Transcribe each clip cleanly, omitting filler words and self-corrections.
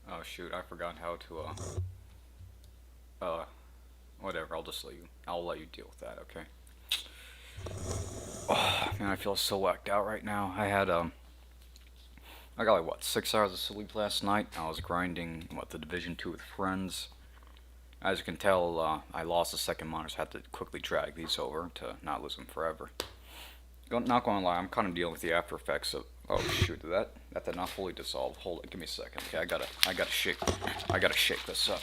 Oh shoot, I forgot how to whatever, I'll let you deal with that, okay? Oh man, I feel so whacked out right now. I got like what, 6 hours of sleep last night. I was grinding the Division 2 with friends. As you can tell, I lost the second monitor, so I had to quickly drag these over to not lose them forever. Not gonna lie, I'm kind of dealing with the after effects of. Oh shoot, that did not fully dissolve. Hold it, give me a second. Okay, I gotta shake this up.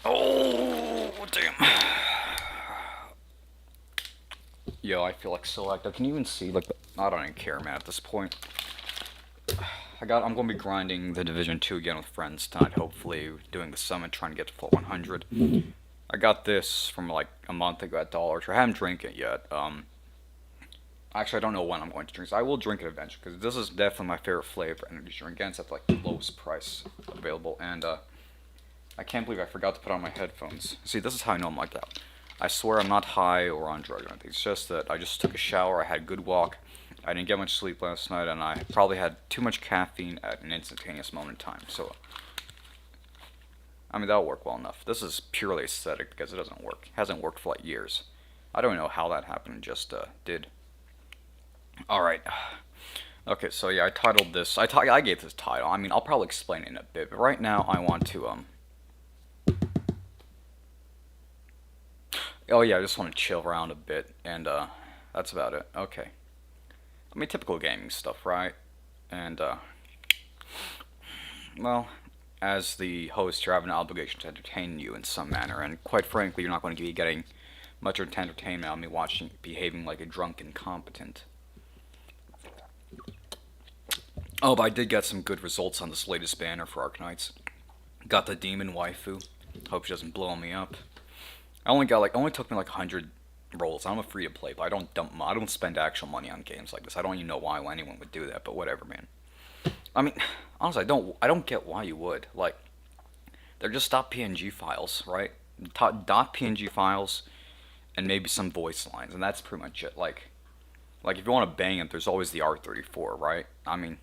Oh damn. Yo, I feel like so active. Can you even see I don't even care, man. At this point, I'm gonna be grinding the Division 2 again with friends tonight. Hopefully, doing the summit, trying to get to full 100. I got this from like a month ago at Dollar Tree. I haven't drank it yet. Actually, I don't know when I'm going to drink. So I will drink it eventually because this is definitely my favorite flavor energy drink. Again, it's at like the lowest price available, and I can't believe I forgot to put on my headphones. See, this is how I know I'm like that. I swear I'm not high or on drugs or anything. It's just that I just took a shower. I had a good walk. I didn't get much sleep last night, and I probably had too much caffeine at an instantaneous moment in time. So, I mean, that'll work well enough. This is purely aesthetic because it doesn't work. It hasn't worked for like years. I don't know how that happened. It just did. All right. Okay, so yeah, I titled this. I gave this title. I mean, I'll probably explain it in a bit, but right now I want to Oh yeah, I just want to chill around a bit, and that's about it. Okay. I mean, typical gaming stuff, right? And well, as the host, you have an obligation to entertain you in some manner, and quite frankly, you're not going to be getting much entertainment out of me watching behaving like a drunk incompetent. Oh, but I did get some good results on this latest banner for Arknights. Got the demon waifu. Hope she doesn't blow me up. Only took me like 100 rolls. I'm a free to play, but I don't spend actual money on games like this. I don't even know why anyone would do that, but whatever, man. I mean, honestly, I don't get why you would. Like, they're just .png files, right? .png files and maybe some voice lines, and that's pretty much it. Like if you want to bang it, there's always the R34, right? I mean,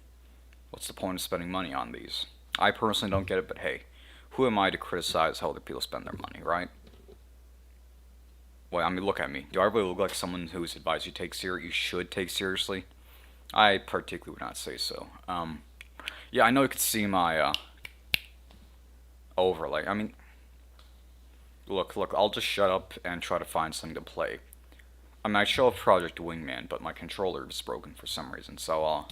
what's the point of spending money on these? I personally don't get it, but hey, who am I to criticize how other people spend their money, right? Well, I mean, look at me. Do I really look like someone whose advice you should take seriously? I particularly would not say so. Yeah, I know you can see my overlay. I mean, look. I'll just shut up and try to find something to play. I mean, I show up Project Wingman, but my controller is broken for some reason. So,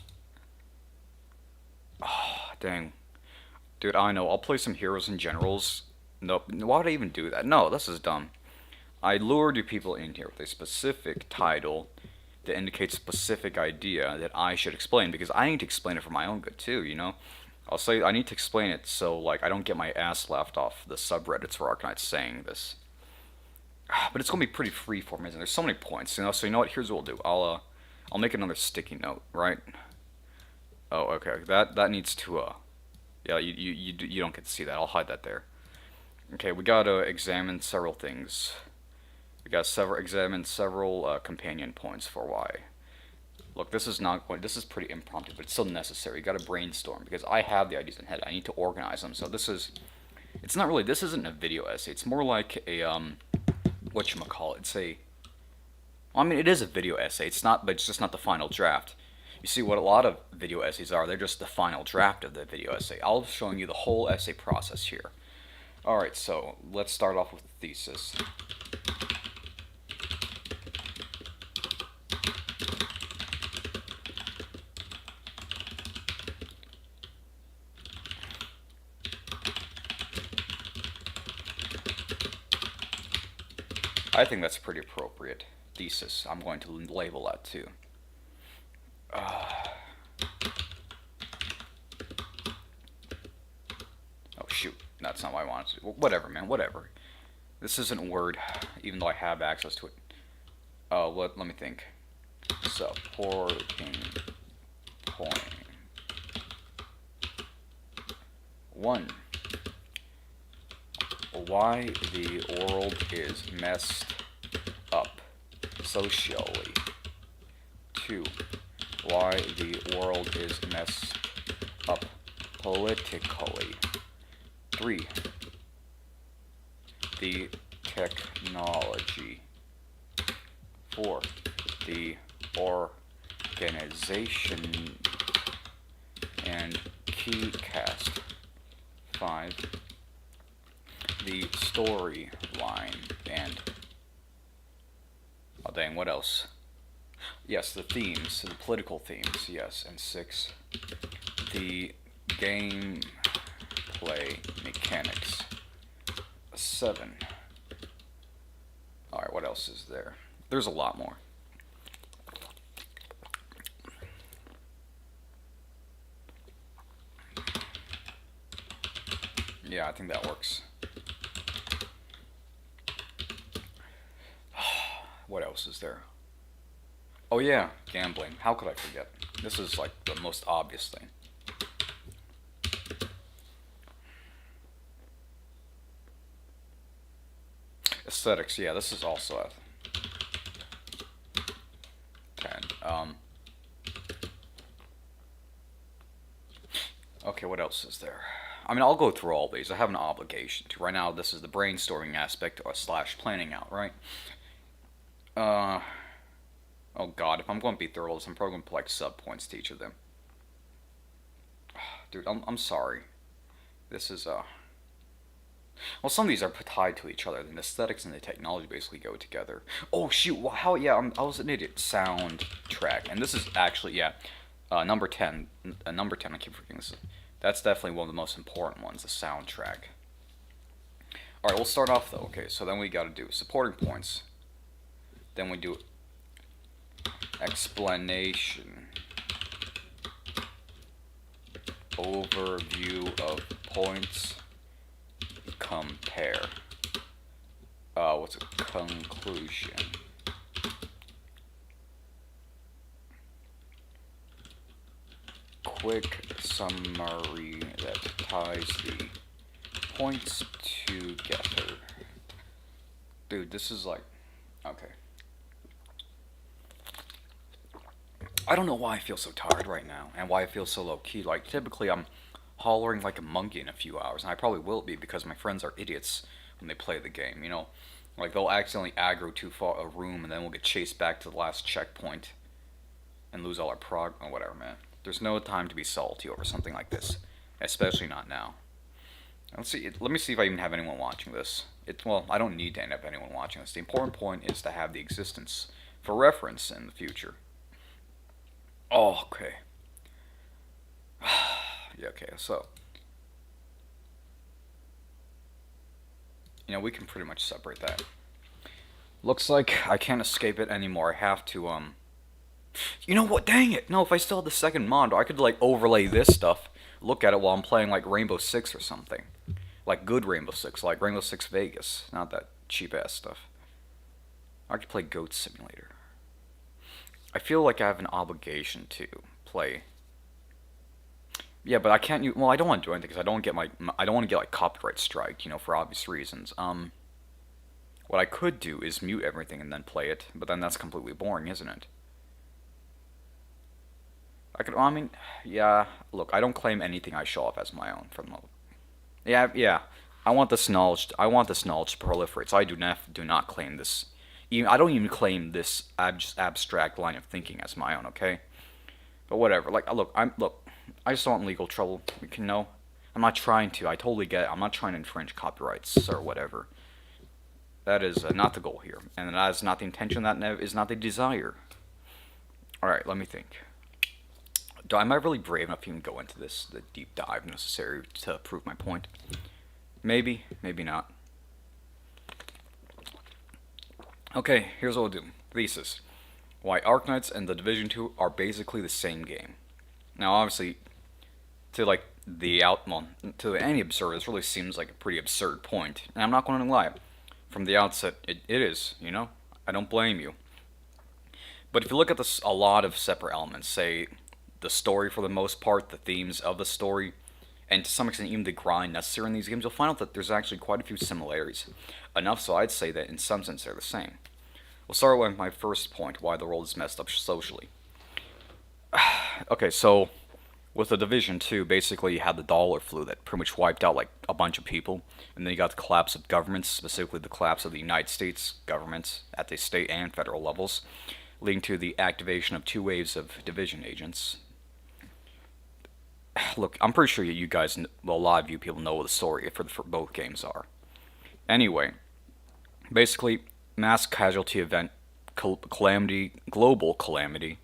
oh, dang, dude. I know. I'll play some Heroes and Generals. Nope. Why would I even do that? No, this is dumb. I lured you people in here with a specific title that indicates a specific idea that I should explain because I need to explain it for my own good too, you know? I'll say I need to explain it so like I don't get my ass laughed off the subreddits for Arknights saying this. But it's gonna be pretty free for me, and there's so many points, you know. So you know what? Here's what we'll do. I'll make another sticky note, right? Oh, okay. That needs to yeah, you don't get to see that. I'll hide that there. Okay, we gotta examine several things. We got examine several companion points for why. Look, this is not going. This is pretty impromptu, but it's still necessary. You got to brainstorm because I have the ideas in head. I need to organize them. So this is. It's not really. This isn't a video essay. It's more like a whatchamacallit. It's a. Well, I mean, it is a video essay. It's not, but it's just not the final draft. You see, what a lot of video essays are, they're just the final draft of the video essay. I'll be showing you the whole essay process here. All right, so let's start off with the thesis. I think that's pretty appropriate. Thesis. I'm going to label that too. Uh, oh shoot, that's not what I wanted to do. Well, whatever, man. Whatever. This isn't Word, even though I have access to it. Let me think. Supporting point one. Why the world is messed up socially. 2. Why the world is messed up politically. 3. The technology. 4. The organization and key cast. 5. The storyline and... oh dang, what else? Yes, the themes, the political themes, yes. And 6. The gameplay mechanics. 7. Alright, what else is there? There's a lot more. Yeah, I think that works. What else is there? Oh yeah, gambling. How could I forget? This is like the most obvious thing. Aesthetics, yeah, this is also a 10. Okay, what else is there? I mean, I'll go through all these. I have an obligation to. Right now, this is the brainstorming aspect or / planning out, right? Oh god, if I'm going to be thorough, I'm probably going to put like sub points to each of them. Dude, I'm sorry. This is well, some of these are tied to each other. The aesthetics and the technology basically go together. Oh shoot! Well, how? Yeah, I was an idiot. Soundtrack, and this is actually number 10. Number 10. I keep forgetting this. That's definitely one of the most important ones. The soundtrack. All right, we'll start off though. Okay, so then we got to do supporting points. Then we do explanation, overview of points, compare. What's a conclusion? Quick summary that ties the points together. Dude, this is like, okay. I don't know why I feel so tired right now, and why I feel so low-key. Like, typically I'm hollering like a monkey in a few hours, and I probably will be because my friends are idiots when they play the game, you know? Like, they'll accidentally aggro too far a room, and then we'll get chased back to the last checkpoint and lose all our prog or whatever, man. There's no time to be salty over something like this, especially not now. Let's see. Let me see if I even have anyone watching this. Well, I don't need to end up anyone watching this. The important point is to have the existence for reference in the future. Oh, okay. Yeah, okay, so. You know, we can pretty much separate that. Looks like I can't escape it anymore. I have to, You know what? Dang it! No, if I still had the second mod, I could, like, overlay this stuff, look at it while I'm playing, like, Rainbow Six or something. Like, good Rainbow Six, like Rainbow Six Vegas. Not that cheap-ass stuff. I could play Goat Simulator. I feel like I have an obligation to play. Yeah, but I can't. Well, I don't want to do anything because I don't want to get like copyright striked, you know, for obvious reasons. What I could do is mute everything and then play it, but then that's completely boring, isn't it? I mean, yeah. Look, I don't claim anything I show off as my own from the. Yeah. I want this knowledge. I want this knowledge to proliferate. So I do not claim this. I don't even claim this abstract line of thinking as my own, okay? But whatever. Like, look, I just don't want legal trouble. You can know. I'm not trying to. I totally get it. I'm not trying to infringe copyrights or whatever. That is not the goal here, and that is not the intention. That is not the desire. All right, let me think. Am I really brave enough to even go into the deep dive necessary to prove my point? Maybe, maybe not. Okay, here's what we'll do. Thesis. Why Arknights and the Division 2 are basically the same game. Now, obviously, to any observer, this really seems like a pretty absurd point. And I'm not going to lie. From the outset, it is, you know? I don't blame you. But if you look at a lot of separate elements, say, the story for the most part, the themes of the story, and to some extent even the grind necessary in these games, you'll find out that there's actually quite a few similarities. Enough so I'd say that in some sense they're the same. We'll start with my first point, why the world is messed up socially. Okay, so With the Division 2, basically you had the dollar flu that pretty much wiped out like a bunch of people, and then you got the collapse of governments, specifically the collapse of the United States government at the state and federal levels, leading to the activation of two waves of division agents. Look, I'm pretty sure you guys, well, a lot of you people know what the story for both games are. Anyway, basically, mass casualty event, calamity, global calamity,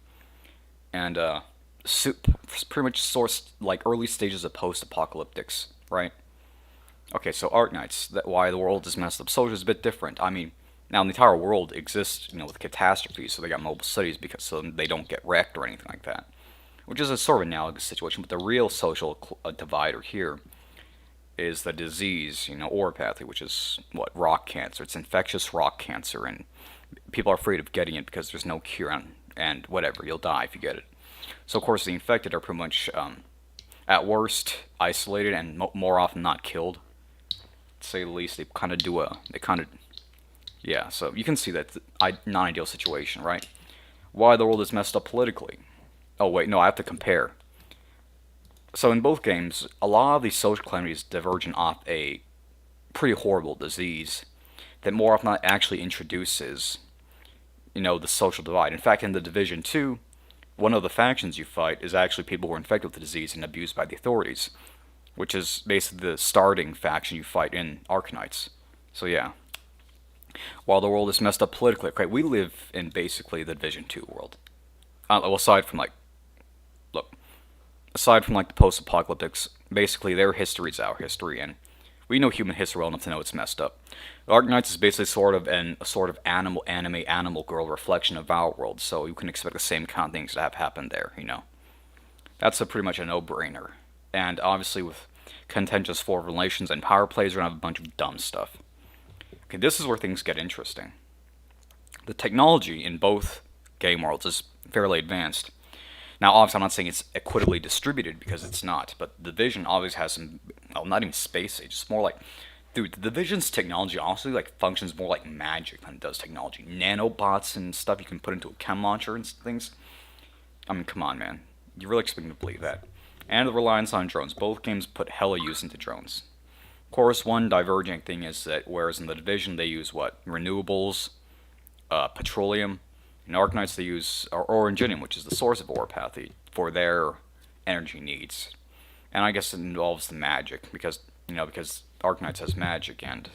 and pretty much sourced like early stages of post-apocalyptics, right? Okay, so Arknights, that why the world is messed up. Social is a bit different. I mean, now the entire world exists, with catastrophes, so they got mobile cities because so they don't get wrecked or anything like that, which is a sort of analogous situation. But the real social divider here is the disease, oropathy, which is what rock cancer. It's infectious rock cancer, and people are afraid of getting it because there's no cure, and whatever, you'll die if you get it. So of course the infected are pretty much, at worst, isolated and more often not killed. To say the least, yeah. So you can see that non-ideal situation, right? Why the world is messed up politically. Oh wait, no, I have to compare. So in both games, a lot of these social calamities divergent off a pretty horrible disease that more often not actually introduces, the social divide. In fact, in the Division 2, one of the factions you fight is actually people who are infected with the disease and abused by the authorities, which is basically the starting faction you fight in Arknights. So yeah. While the world is messed up politically, okay, we live in basically the Division 2 world. Well, aside from like the post-apocalyptics, basically their history is our history, and we know human history well enough to know it's messed up. Arknights is basically a sort of animal girl reflection of our world, so you can expect the same kind of things to have happened there. That's pretty much a no-brainer. And obviously with contentious foreign relations and power plays, we're gonna have a bunch of dumb stuff. Okay, this is where things get interesting. The technology in both game worlds is fairly advanced. Now, obviously, I'm not saying it's equitably distributed because it's not, but the Division obviously has some, well, not even space age. It's more like, dude, the Division's technology honestly like functions more like magic than it does technology. Nanobots and stuff you can put into a chem launcher and things. I mean, come on, man. You really expect me to believe that? And the reliance on drones. Both games put hella use into drones. Of course, one diverging thing is that whereas in the Division they use what? Renewables, petroleum. In Arknights they use oranginium, which is the source of oropathy, for their energy needs. And I guess it involves the magic, because Arknights has magic and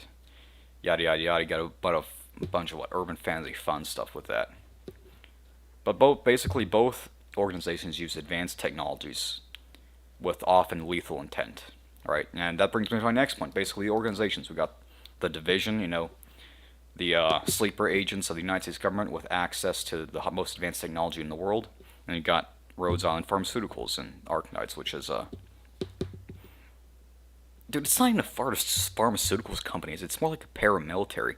yada yada yada. You got a bunch of urban fantasy fun stuff with that. But both organizations use advanced technologies with often lethal intent, right? And that brings me to my next point. Basically, organizations. We got the Division, the sleeper agents of the United States government with access to the most advanced technology in the world. And you got Rhodes Island Pharmaceuticals and Arknights, which is dude, it's not even a pharmaceuticals companies. It's more like a paramilitary.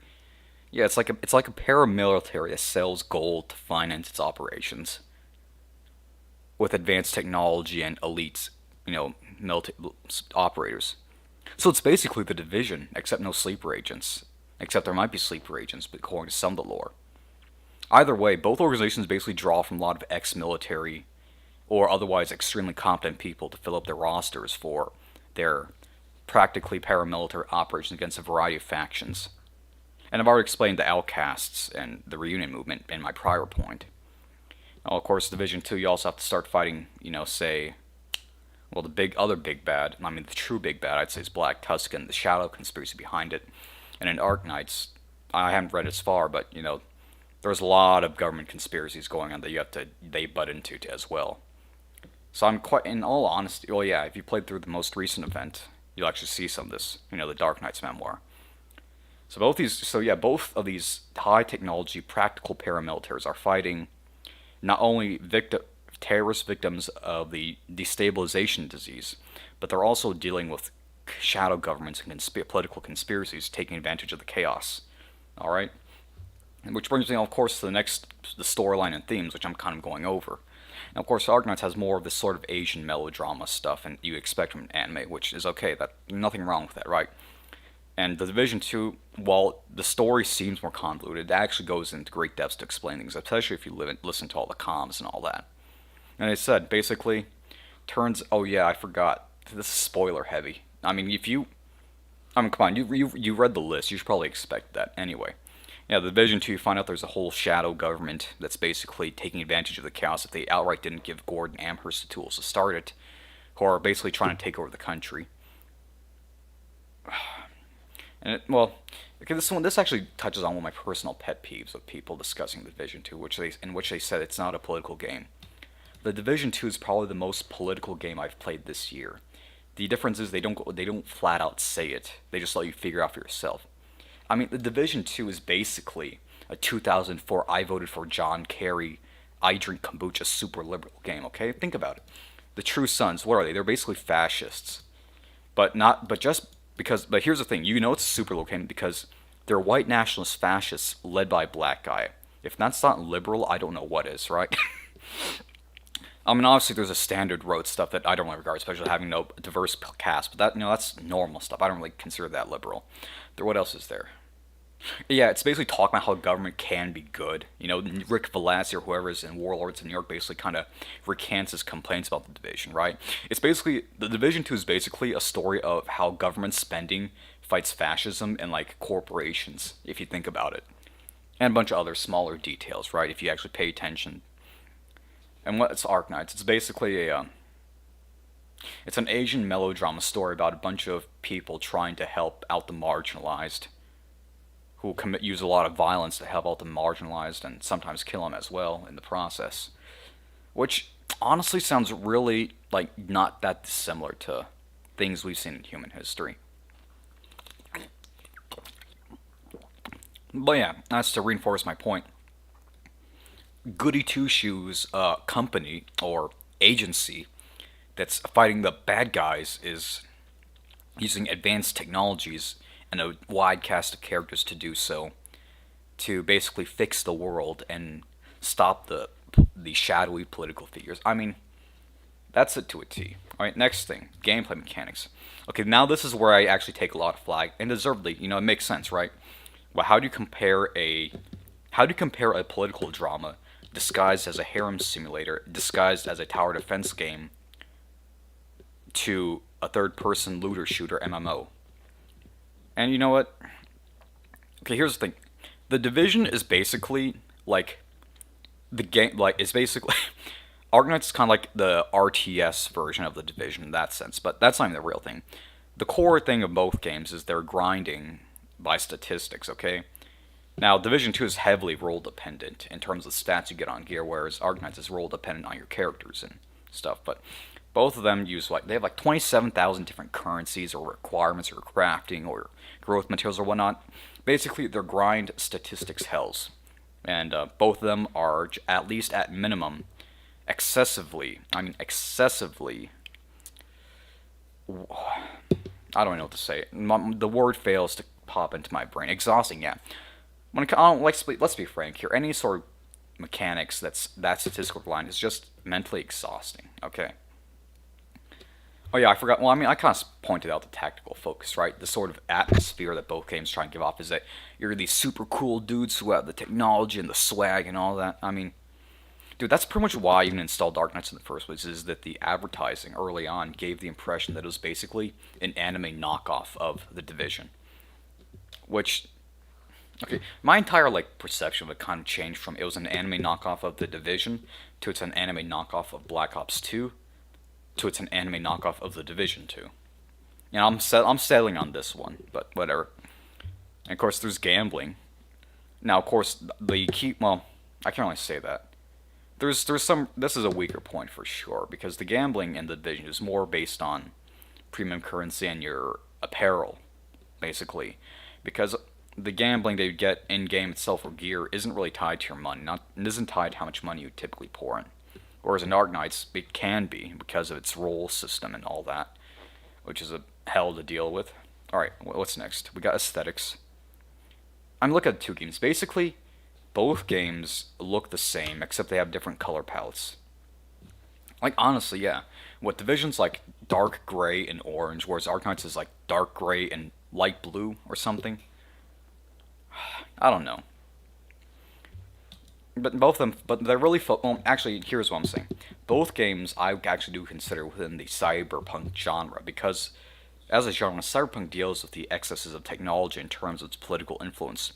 Yeah, it's like a paramilitary that sells gold to finance its operations with advanced technology and elite, military operators. So it's basically the Division, except no sleeper agents. Except there might be sleeper agents, but according to some of the lore. Either way, both organizations basically draw from a lot of ex-military or otherwise extremely competent people to fill up their rosters for their practically paramilitary operations against a variety of factions. And I've already explained the outcasts and the reunion movement in my prior point. Now, of course, Division 2, you also have to start fighting, the other big bad, the true big bad, I'd say, is Black Tuscan, the shadow conspiracy behind it. And in Arknights, I haven't read as far, but, there's a lot of government conspiracies going on that they butt into as well. So I'm quite, in all honesty, well, yeah, if you played through the most recent event, you'll actually see some of this, the Dark Knight's memoir. So both of these high technology practical paramilitaries are fighting not only terrorist victims of the destabilization disease, but they're also dealing with shadow governments and political conspiracies taking advantage of the chaos. All right, and which brings me, of course, to the storyline and themes, which I'm kind of going over. Now, of course, Arknights has more of this sort of Asian melodrama stuff, and you expect from an anime, which is okay. Nothing wrong with that, right? And the Division 2, while the story seems more convoluted, it actually goes into great depths to explain things, especially if you listen to all the comms and all that. And I said, basically, Oh yeah, I forgot. This is spoiler heavy. I mean, if you, I mean, come on, you read the list. You should probably expect that anyway. Yeah, the Division 2, you find out there's a whole shadow government that's basically taking advantage of the chaos that they outright didn't give Gordon Amherst the tools to start it, who are basically trying to take over the country. And well, okay, this actually touches on one of my personal pet peeves of people discussing the Division 2, in which they said it's not a political game. The Division 2 is probably the most political game I've played this year. The difference is they don't flat out say it. They just let you figure out for yourself. I mean, the Division 2 is basically a 2004 I voted for John Kerry, I drink kombucha super liberal game, okay? Think about it. The True Sons, what are they? They're basically fascists. But here's the thing, you know it's a super liberal game because they're white nationalist fascists led by a black guy. If that's not liberal, I don't know what is, right? I mean, obviously there's a standard road stuff that I don't really regard, especially having no diverse cast, but that's normal stuff. I don't really consider that liberal. What else is there? Yeah, it's basically talking about how government can be good. Rick Velasquez or whoever is in Warlords of New York basically kind of recants his complaints about the division, right? The Division 2 is basically a story of how government spending fights fascism and like corporations, if you think about it. And a bunch of other smaller details, right? If you actually pay attention. And what's Arknights? It's basically it's an Asian melodrama story about a bunch of people trying to help out the marginalized, who use a lot of violence to help out the marginalized and sometimes kill them as well in the process. Which honestly sounds really like not that dissimilar to things we've seen in human history. But yeah, that's to reinforce my point. Goody Two Shoes company or agency that's fighting the bad guys is using advanced technologies and a wide cast of characters to do so, to basically fix the world and stop the shadowy political figures. I mean, that's it to a T. All right, next thing, gameplay mechanics. Okay, now this is where I actually take a lot of flag, and deservedly. It makes sense, right? Well, how do you compare a political drama disguised as a harem simulator, disguised as a tower defense game, to a third-person looter shooter MMO? And you know what? Okay, here's the thing. The Division is basically like the game. Like it's basically Arknights is kind of like the RTS version of the Division in that sense, but that's not even the real thing. The core thing of both games is they're grinding by statistics. Okay. Now, Division 2 is heavily role dependent in terms of stats you get on gear, whereas Arknights is role dependent on your characters and stuff. But both of them they have like 27,000 different currencies or requirements or crafting or growth materials or whatnot. Basically, they're grind statistics hells. And both of them are, at least at minimum, excessively, I don't know what to say. The word fails to pop into my brain. Exhausting, yeah. Let's be frank here. Any sort of mechanics that statistical blind is just mentally exhausting. Okay. Oh yeah, I forgot. Well, I mean, I kind of pointed out the tactical focus, right? The sort of atmosphere that both games try and give off is that you're these super cool dudes who have the technology and the swag and all that. I mean, dude, that's pretty much why I even installed Arknights in the first place, is that the advertising early on gave the impression that it was basically an anime knockoff of The Division. Which, okay, my entire perception of it kind of changed from it was an anime knockoff of The Division to it's an anime knockoff of Black Ops 2 to it's an anime knockoff of The Division 2. I'm settling on this one, but whatever. And of course, there's gambling. Now, of course, I can't really say that. There's some. This is a weaker point for sure, because the gambling in The Division is more based on premium currency and your apparel, basically, because the gambling that you get in game itself or gear isn't really tied to your money. It isn't tied to how much money you typically pour in. Whereas in Arknights, it can be because of its role system and all that, which is a hell to deal with. Alright, what's next? We got aesthetics. I'm looking at two games. Basically, both games look the same, except they have different color palettes. Honestly, yeah. What Division's dark gray and orange, whereas Arknights is dark gray and light blue or something. I don't know. but both of them, but they're really well, actually, here's what I'm saying. Both games I actually do consider within the cyberpunk genre because, as a genre, cyberpunk deals with the excesses of technology in terms of its political influence.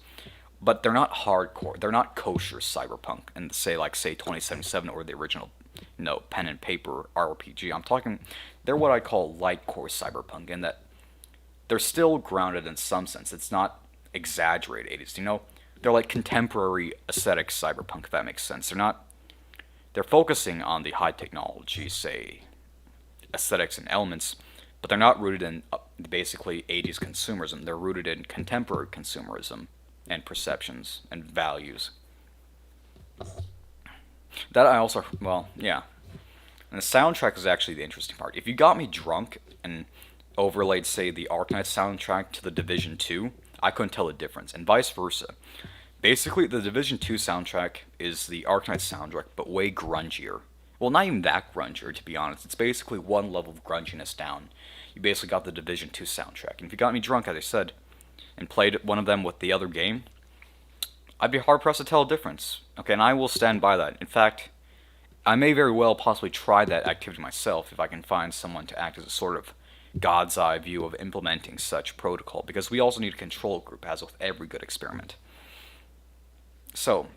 But they're not hardcore. They're not kosher cyberpunk, and say 2077 or the original, pen and paper RPG. I'm talking, they're what I call light core cyberpunk, in that they're still grounded in some sense. It's not exaggerated. They're like contemporary aesthetic cyberpunk, if that makes sense. They're focusing on the high technology, say, aesthetics and elements, but they're not rooted in basically 80s consumerism. They're rooted in contemporary consumerism and perceptions and values. That I also, well, yeah. And the soundtrack is actually the interesting part. If you got me drunk and overlaid, say, the Arknights soundtrack to the Division 2, I couldn't tell the difference, and vice versa. Basically, the Division 2 soundtrack is the Arknights soundtrack, but way grungier. Well, not even that grungier, to be honest. It's basically one level of grunginess down. You basically got the Division 2 soundtrack. And if you got me drunk, as I said, and played one of them with the other game, I'd be hard-pressed to tell a difference. Okay, and I will stand by that. In fact, I may very well possibly try that activity myself if I can find someone to act as a sort of God's eye view of implementing such protocol, because we also need a control group, as with every good experiment. So,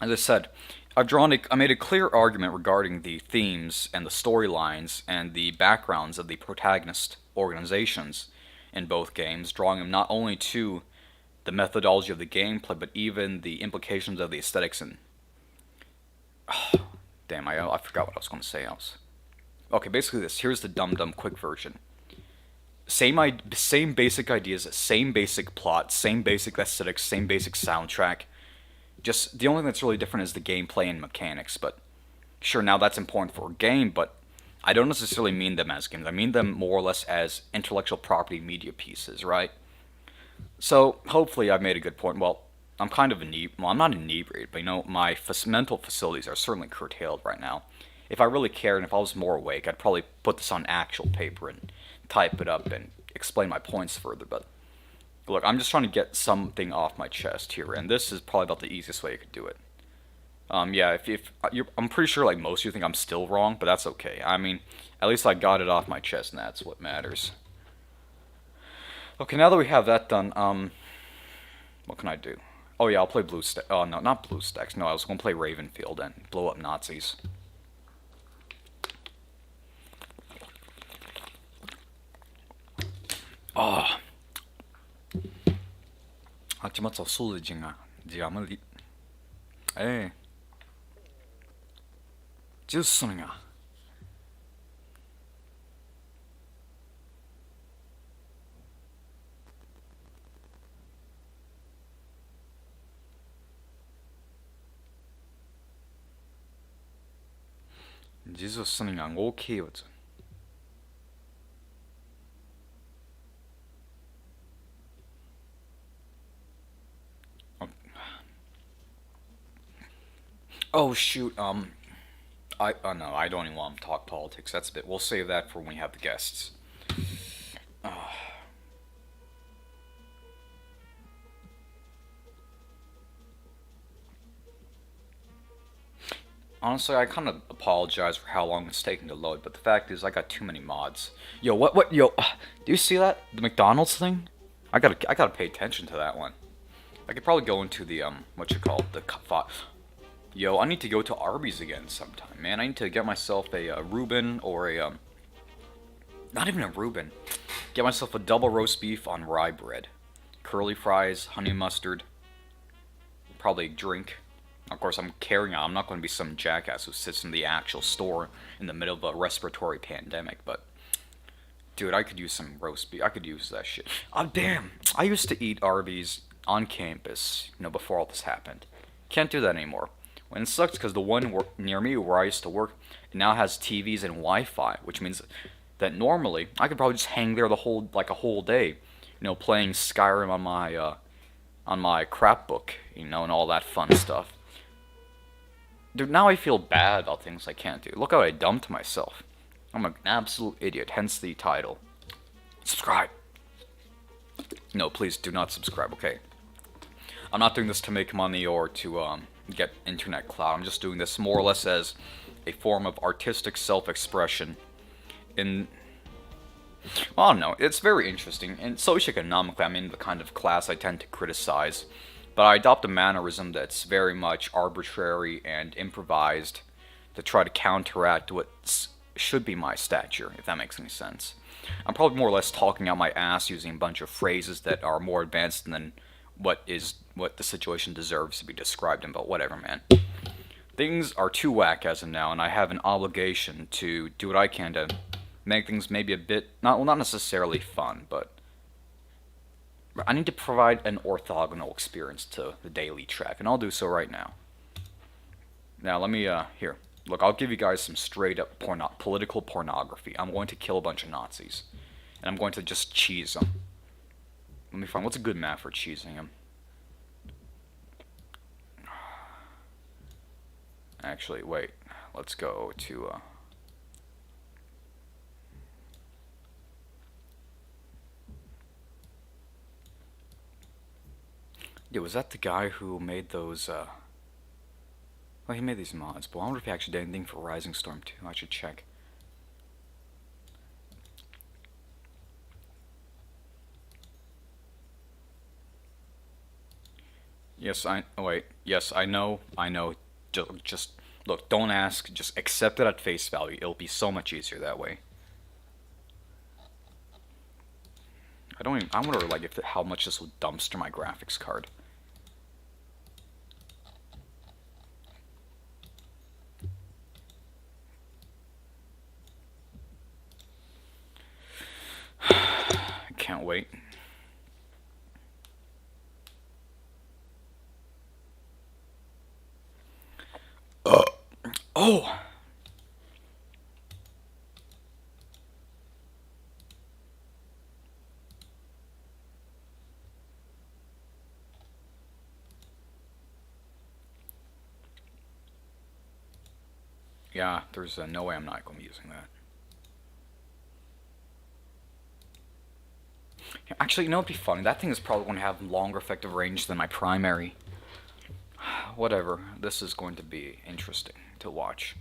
as I said, I made a clear argument regarding the themes and the storylines and the backgrounds of the protagonist organizations in both games, drawing them not only to the methodology of the gameplay, but even the implications of the aesthetics and... damn, I forgot what I was going to say else. Okay, basically this. Here's the dumb quick version. Same basic ideas, same basic plot, same basic aesthetics, same basic soundtrack. Just the only thing that's really different is the gameplay and mechanics. But sure, now that's important for a game, but I don't necessarily mean them as games. I mean them more or less as intellectual property media pieces, right? So hopefully I've made a good point. Well, I'm kind of I'm not inebriated, but my mental facilities are certainly curtailed right now. If I really cared and if I was more awake, I'd probably put this on actual paper and type it up and explain my points further. But look, I'm just trying to get something off my chest here, and this is probably about the easiest way I could do it. Yeah, if I'm pretty sure like most of you think I'm still wrong, but that's okay. I mean, at least I got it off my chest, and that's what matters. Okay, now that we have that done, what can I do? Oh yeah, I'll play BlueStacks. Oh no, not BlueStacks. No, I was gonna play Ravenfield and blow up Nazis. Oh. 아침마다 소리지가 지가물리. 에. 주스는가. 주스는가 오케이였죠. Oh shoot, no, I don't even want to talk politics. That's a bit. We'll save that for when we have the guests. Honestly, I kind of apologize for how long it's taking to load, but the fact is, I got too many mods. Yo, yo, do you see that? The McDonald's thing? I gotta pay attention to that one. I could probably go into the, Yo, I need to go to Arby's again sometime, man. I need to get myself a Reuben or a, not even a Reuben. Get myself a double roast beef on rye bread. Curly fries, honey mustard. Probably a drink. Of course, I'm not going to be some jackass who sits in the actual store in the middle of a respiratory pandemic, but... Dude, I could use some roast beef. I could use that shit. Oh, damn. I used to eat Arby's on campus, before all this happened. Can't do that anymore. And it sucks because the one near me where I used to work now has TVs and Wi-Fi, which means that normally I could probably just hang there a whole day, playing Skyrim on my crap book, and all that fun stuff. Dude, now I feel bad about things I can't do. Look how I dumped myself. I'm an absolute idiot, hence the title. Subscribe. No, please do not subscribe, okay? I'm not doing this to make money or to get internet clout. I'm just doing this more or less as a form of artistic self-expression. In, well, I don't know, it's very interesting. And socioeconomically, I'm in the kind of class I tend to criticize, but I adopt a mannerism that's very much arbitrary and improvised to try to counteract what should be my stature, if that makes any sense. I'm probably more or less talking out my ass using a bunch of phrases that are more advanced than what the situation deserves to be described in, but whatever, man. Things are too whack as of now, and I have an obligation to do what I can to make things maybe a bit, not necessarily fun, but I need to provide an orthogonal experience to the daily track, and I'll do so right now. Now, let me, here. Look, I'll give you guys some straight-up political pornography. I'm going to kill a bunch of Nazis, and I'm going to just cheese them. Let me find, what's a good map for cheesing them? Actually, wait. Let's go to, yeah, was that the guy who made those, well, he made these mods, but I wonder if he actually did anything for Rising Storm 2. I should check. Yes, yes, I know. Just, look, don't ask, just accept it at face value. It'll be so much easier that way. I wonder, like, how much this will dumpster my graphics card. I can't wait. Oh! Yeah, there's no way I'm not going to be using that. Actually, you know what'd be funny? That thing is probably going to have longer effective range than my primary. Whatever, this is going to be interesting to watch.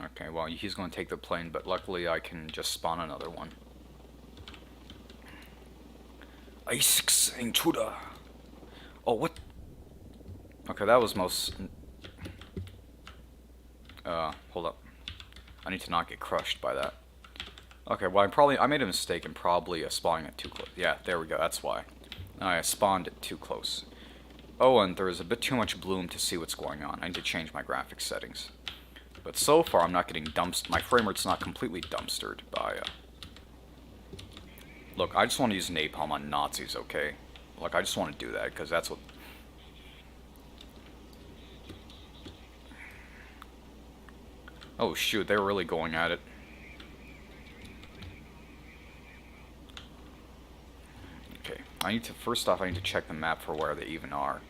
Okay, well, he's going to take the plane, but luckily I can just spawn another one. Ice intruder. Oh, what? Okay, that was most... hold up. I need to not get crushed by that. Okay, well, I made a mistake in probably spawning it too close. Yeah, there we go, that's why. I spawned it too close. Oh, and there is a bit too much bloom to see what's going on. I need to change my graphics settings. But so far, I'm not getting dumpstered. My frame rate's not completely dumpstered by, Look, I just want to use napalm on Nazis, okay? Like, I just want to do that, because that's what... Oh, shoot, they were really going at it. Okay, first off, I need to check the map for where they even are.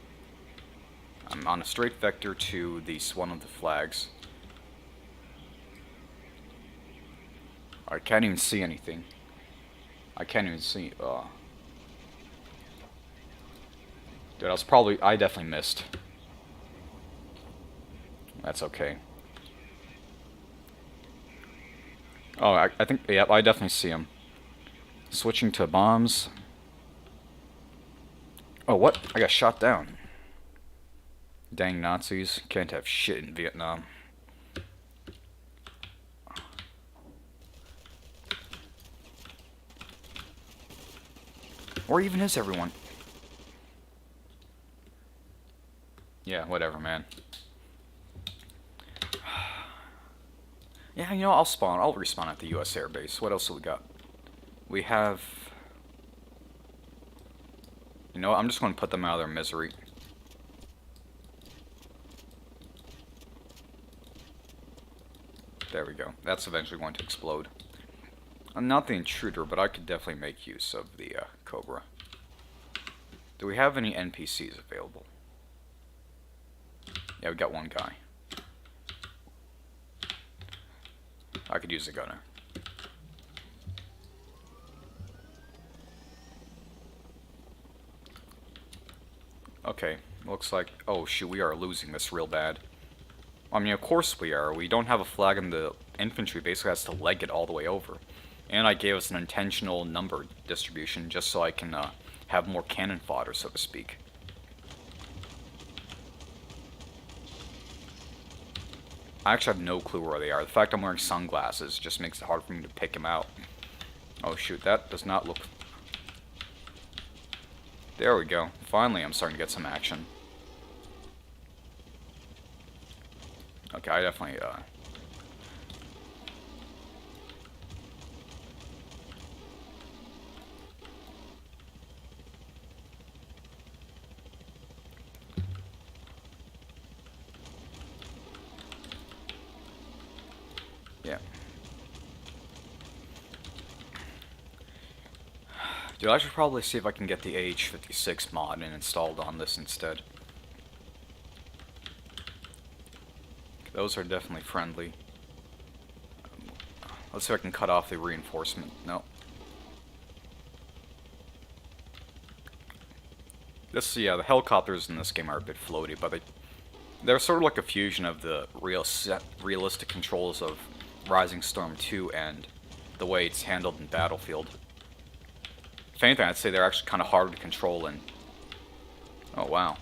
I'm on a straight vector to one of the flags. I can't even see anything. I can't even see, Dude, I definitely missed. That's okay. Oh, I think, yeah, I definitely see him. Switching to bombs. Oh, what? I got shot down. Dang Nazis. Can't have shit in Vietnam. Where even is everyone? Yeah, whatever, man. Yeah, you know, I'll respawn at the U.S. Air Base. What else do we got? We have... You know what, I'm just going to put them out of their misery. There we go. That's eventually going to explode. I'm not the intruder, but I could definitely make use of the Cobra. Do we have any NPCs available? Yeah, we got one guy. I could use a gunner. Okay, looks like... Oh shoot, we are losing this real bad. I mean, of course we are. We don't have a flag and the infantry basically has to leg it all the way over. And I gave us an intentional number distribution just so I can have more cannon fodder, so to speak. I actually have no clue where they are. The fact I'm wearing sunglasses just makes it hard for me to pick them out. Oh shoot, that does not look... There we go. Finally, I'm starting to get some action. Okay, I definitely, yeah. Dude, I should probably see if I can get the AH-56 mod and installed on this instead. Those are definitely friendly. Let's see if I can cut off the reinforcement. No. Yeah, the helicopters in this game are a bit floaty, but they're sort of like a fusion of the realistic controls of Rising Storm 2 and the way it's handled in Battlefield. If anything, I'd say they're actually kind of harder to control in... Oh, wow.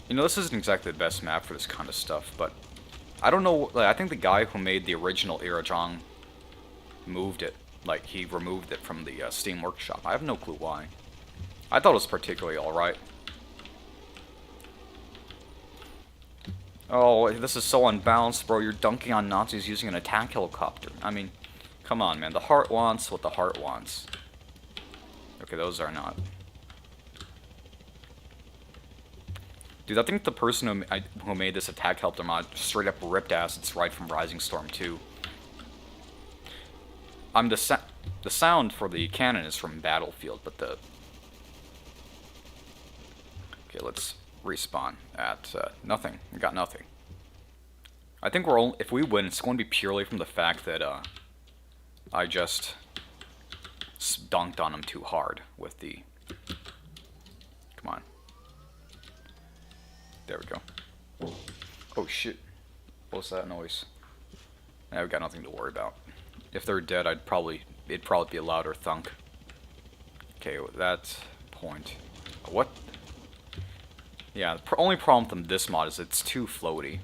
You know, this isn't exactly the best map for this kind of stuff, but I don't know, like, I think the guy who made the original Irajong moved it. Like, he removed it from the Steam Workshop. I have no clue why. I thought it was particularly alright. Oh, this is so unbalanced, bro. You're dunking on Nazis using an attack helicopter. I mean, come on, man. The heart wants what the heart wants. Okay, those are not. Dude, I think the person who made this attack helicopter mod straight up ripped assets right from Rising Storm 2. The sound for the cannon is from Battlefield, but the... Okay, let's respawn at nothing. We got nothing. I think if we win, it's going to be purely from the fact that I just dunked on him too hard with the... Come on. There we go. Oh shit. What was that noise? Now we got nothing to worry about. If they're dead, it'd probably be a louder thunk. Okay, with that point. What? Yeah, the only problem with this mod is it's too floaty.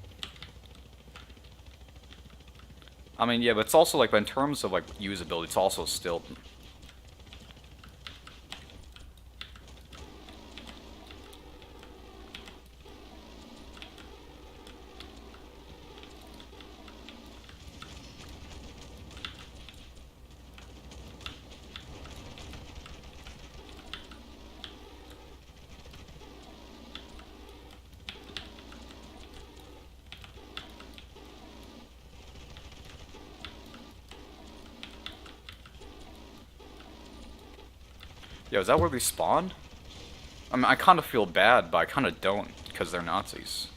I mean, yeah, but it's also like, in terms of like usability, it's also still... Yo, is that where they spawn? I mean, I kind of feel bad, but I kind of don't, because they're Nazis.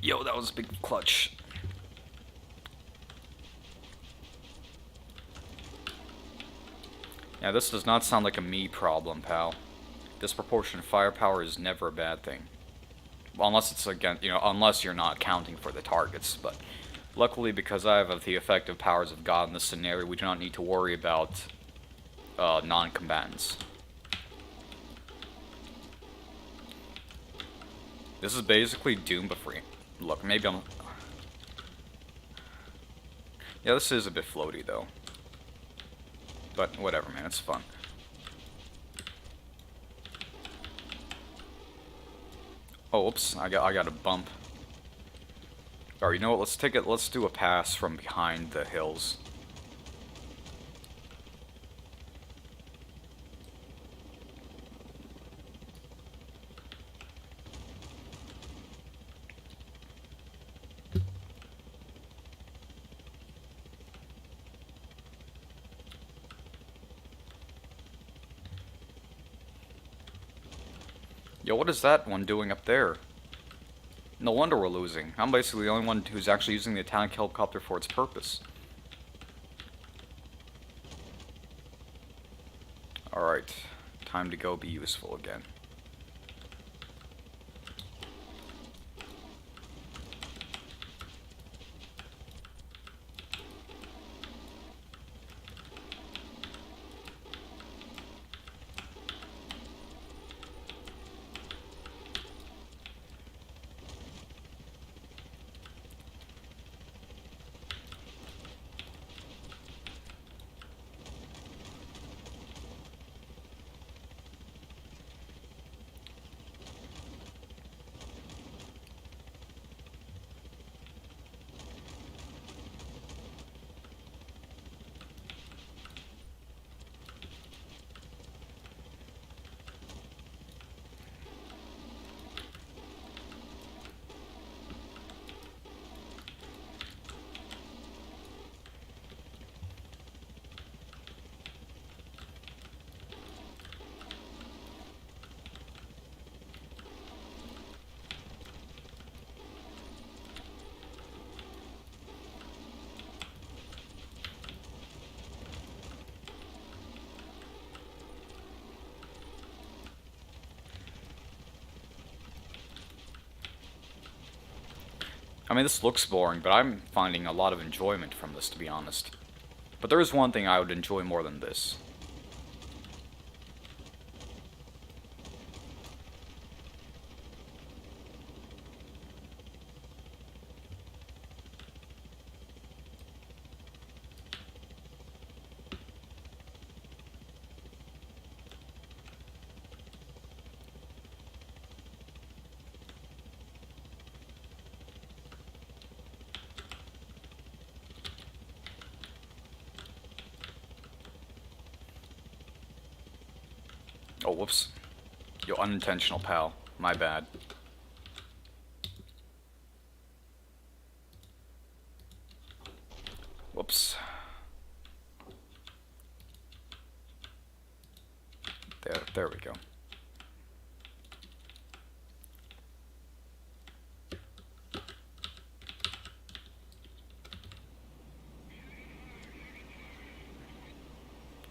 Yo, that was a big clutch. Yeah, this does not sound like a me problem, pal. Disproportionate firepower is never a bad thing. Well, unless it's again, unless you're not counting for the targets. But luckily, because I have the effective powers of God in this scenario, we do not need to worry about non-combatants. This is basically Doom but free. Look, maybe I'm... Yeah, this is a bit floaty, though. But whatever, man, it's fun. Oh, oops, I got a bump. Alright, you know what, let's do a pass from behind the hills. Yo, what is that one doing up there? No wonder we're losing. I'm basically the only one who's actually using the attack helicopter for its purpose. Alright, time to go be useful again. I mean, this looks boring, but I'm finding a lot of enjoyment from this, to be honest. But there is one thing I would enjoy more than this. Oh, whoops. Yo, unintentional, pal. My bad. Whoops. There we go.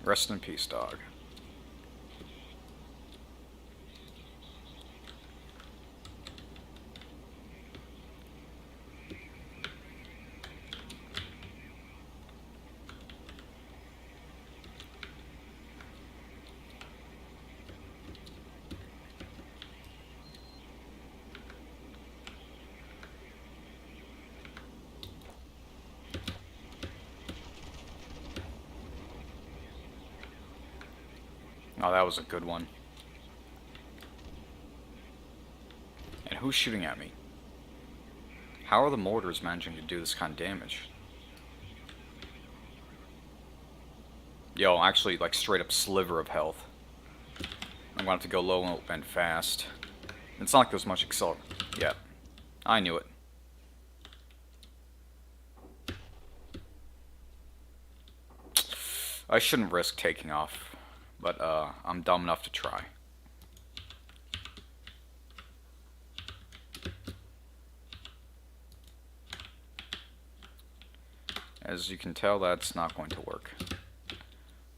Rest in peace, dog. Oh, that was a good one. And who's shooting at me? How are the mortars managing to do this kind of damage? Yo, actually, like, straight up sliver of health. I'm gonna have to go low and fast. It's not like there's much acceleration. Yeah, I knew it. I shouldn't risk taking off, but I'm dumb enough to try. As you can tell, that's not going to work.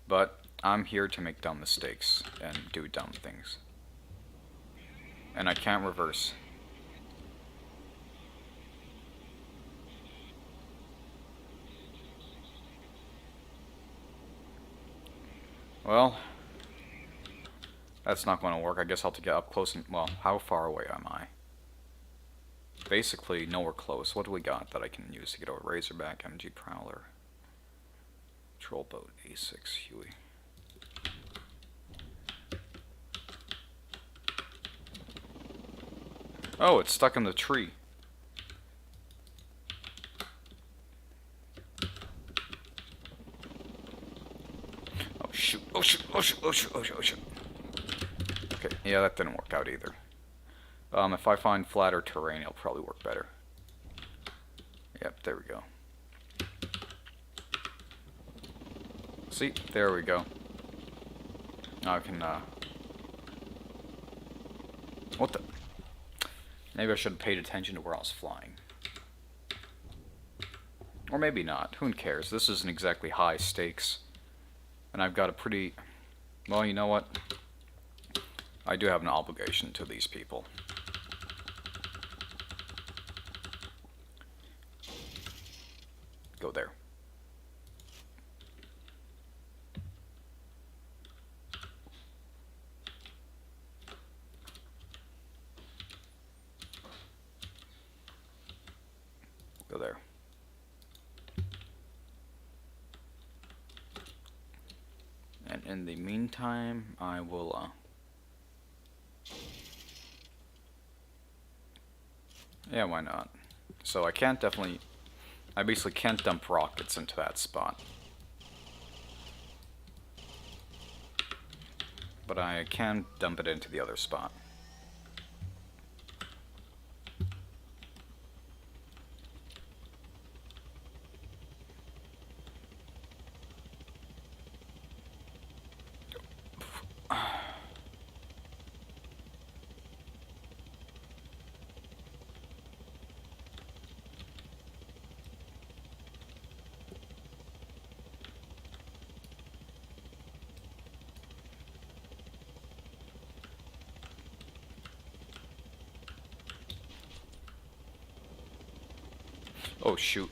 But I'm here to make dumb mistakes and do dumb things. And I can't reverse. Well, that's not going to work. I guess I'll have to get up close and, well, how far away am I? Basically, nowhere close. What do we got that I can use to get a Razorback MG Prowler? Troll Boat A6 Huey. Oh, it's stuck in the tree. Oh shoot, oh shoot, oh shoot, oh shoot, oh shoot, oh shoot. Okay, yeah, that didn't work out either. If I find flatter terrain, it'll probably work better. Yep, there we go. See, there we go. Now I can, What the? Maybe I should have paid attention to where I was flying. Or maybe not. Who cares? This isn't exactly high stakes. And I've got a pretty... Well, you know what? I do have an obligation to these people. Go there. Go there. And in the meantime, I will, yeah, why not? So I can't definitely... I basically can't dump rockets into that spot. But I can dump it into the other spot. Oh, shoot.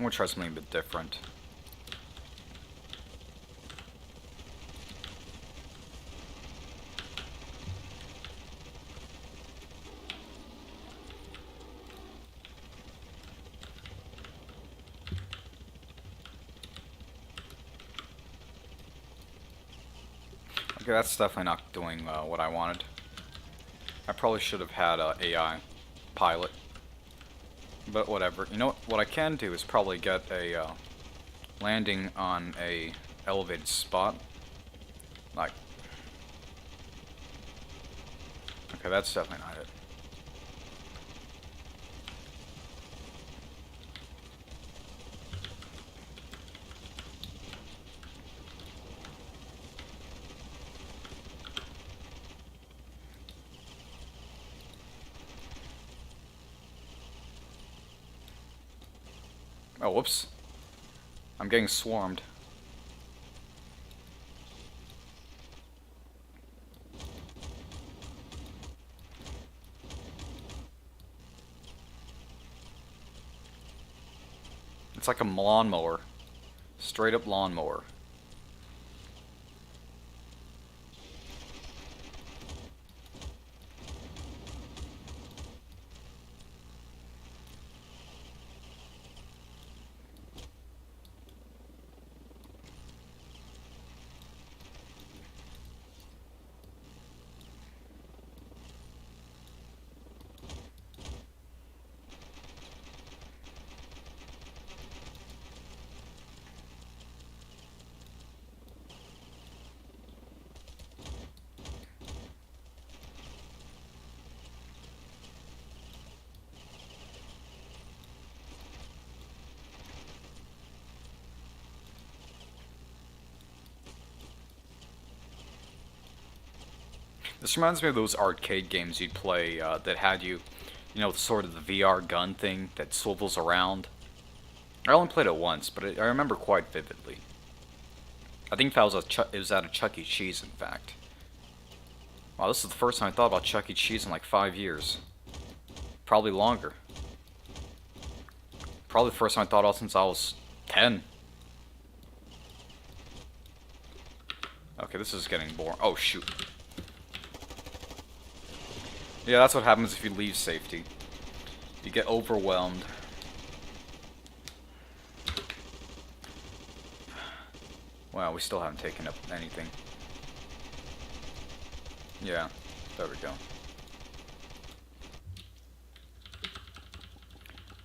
I'm gonna try something a bit different. Okay, that's definitely not doing what I wanted. I probably should have had a AI pilot. But whatever. You know what I can do is probably get a landing on a elevated spot. Like... Okay, that's definitely not it. Oh, whoops. I'm getting swarmed. It's like a lawnmower. Straight up lawnmower. This reminds me of those arcade games you'd play that had you, you know, sort of the VR gun thing that swivels around. I only played it once, but I remember quite vividly. I think that was it was at a Chuck E. Cheese, in fact. Wow, this is the first time I thought about Chuck E. Cheese in like 5 years. Probably longer. Probably the first time I thought about since I was 10. Okay, this is getting boring. Oh, shoot. Yeah, that's what happens if you leave safety. You get overwhelmed. Wow, we still haven't taken up anything. Yeah, there we go.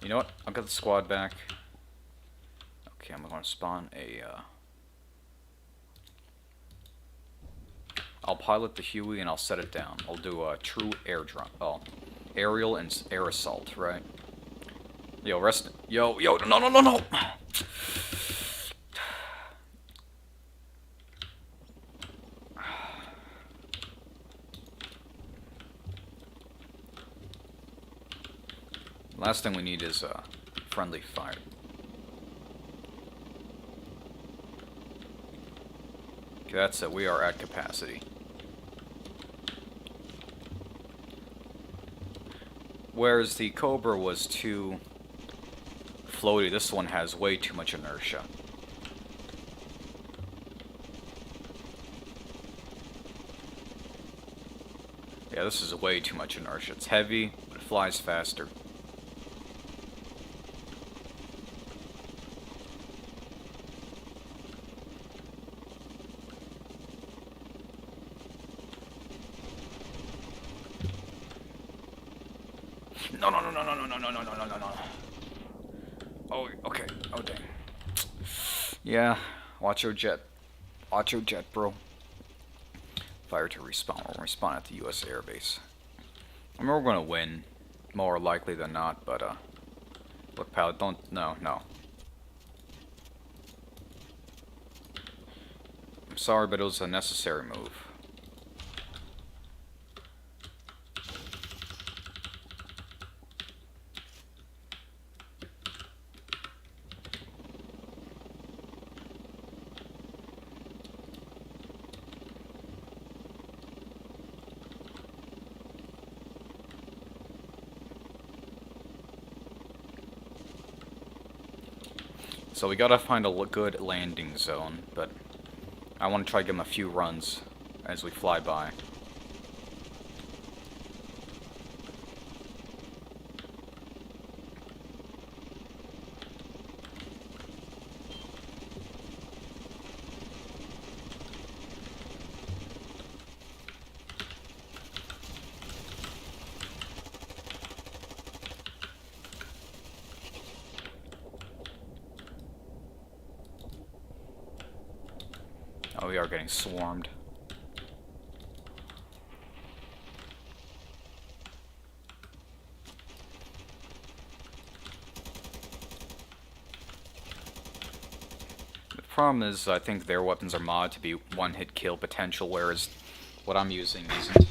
You know what? I'll get the squad back. Okay, I'm going to spawn a... I'll pilot the Huey and I'll set it down. I'll do a true air drop. Oh, aerial and air assault, right? Yo, rest. Yo, no, no, no, no! Last thing we need is friendly fire. Okay, that's it. We are at capacity. Whereas the Cobra was too floaty, this one has way too much inertia. Yeah, this is way too much inertia. It's heavy, but it flies faster. No, no, no, no, no, no, no, no, no, no, no, no. Oh, okay. Oh, dang. Yeah, watch your jet. Watch your jet, bro. Fire to respawn. We'll respawn at the U.S. Air Base. I mean, we're gonna win, more likely than not, but, look, pal, don't, no. I'm sorry, but it was a necessary move. So we gotta find a good landing zone, but I want to try to give him a few runs as we fly by. Oh, we are getting swarmed. The problem is, I think their weapons are modded to be one-hit kill potential, whereas what I'm using isn't.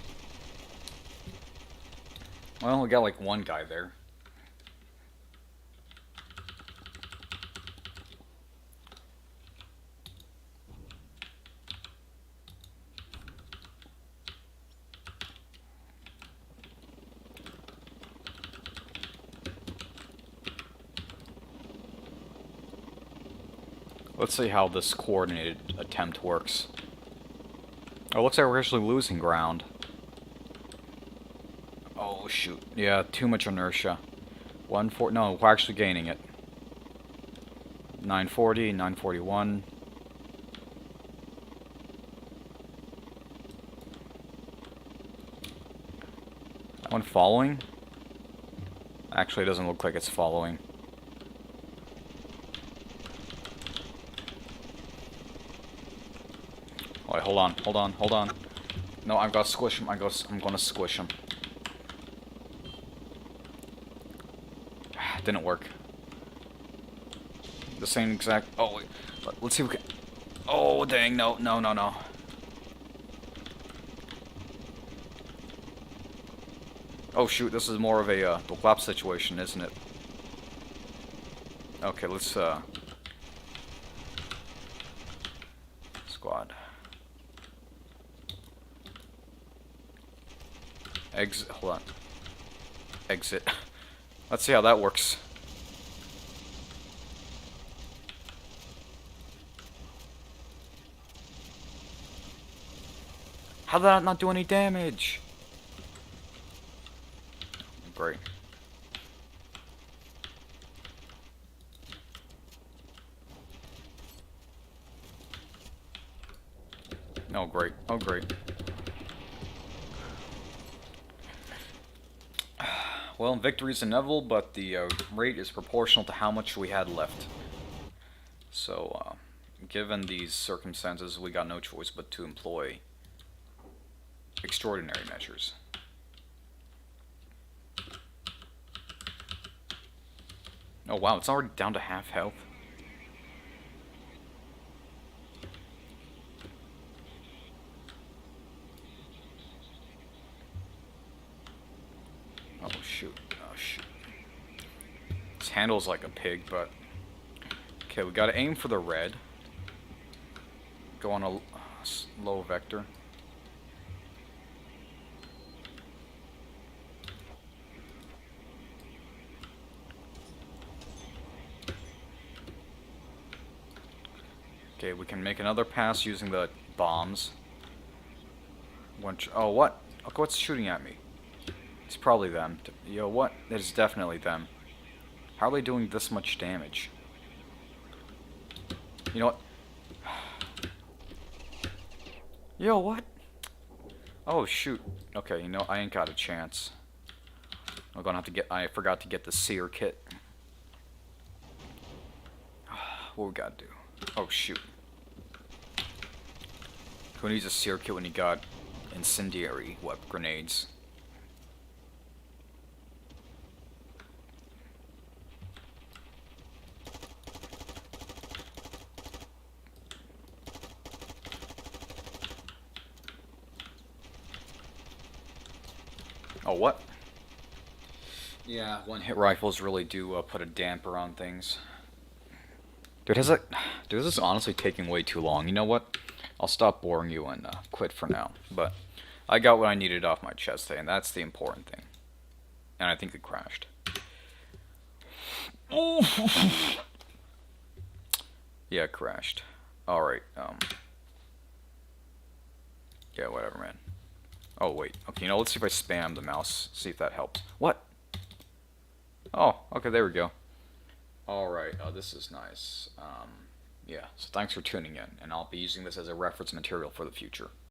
Well, we got like one guy there. Let's see how this coordinated attempt works. Oh, looks like we're actually losing ground. Oh, shoot. Yeah, too much inertia. 140. No, we're actually gaining it. 940, 941. That one following? Actually, it doesn't look like it's following. Wait, hold on. No, I've got to squish him. I'm gonna squish him. Didn't work. The same exact. Oh, wait. Let's see if we can. Oh, dang! No. Oh shoot! This is more of a the lap situation, isn't it? Okay, let's squad. Exit. Hold on. Exit. Let's see how that works. How did that not do any damage? Great. Oh, great. Oh, great. Well, victory is inevitable, but the rate is proportional to how much we had left. So, given these circumstances, we got no choice but to employ extraordinary measures. Oh wow, it's already down to half health. Oh shoot, oh shoot. This handle's like a pig, but... Okay, we gotta aim for the red. Go on a low vector. Okay, we can make another pass using the bombs. Oh, what? Look what's shooting at me. It's probably them. Yo, what? It is definitely them. How are they doing this much damage? You know what? Yo, what? Oh, shoot. Okay, you know, I ain't got a chance. I'm gonna have to get... I forgot to get the seer kit. What we gotta do? Oh, shoot. Who needs a seer kit when you got incendiary grenades? Oh, what? Yeah, one-hit rifles really do put a damper on things. Dude, this is honestly taking way too long. You know what? I'll stop boring you and quit for now. But I got what I needed off my chest today, and that's the important thing. And I think it crashed. Yeah, it crashed. Alright, yeah, whatever, man. Oh, wait. Okay, you know, let's see if I spam the mouse. See if that helps. What? Oh, okay, there we go. Alright, this is nice. Yeah, so thanks for tuning in, and I'll be using this as a reference material for the future.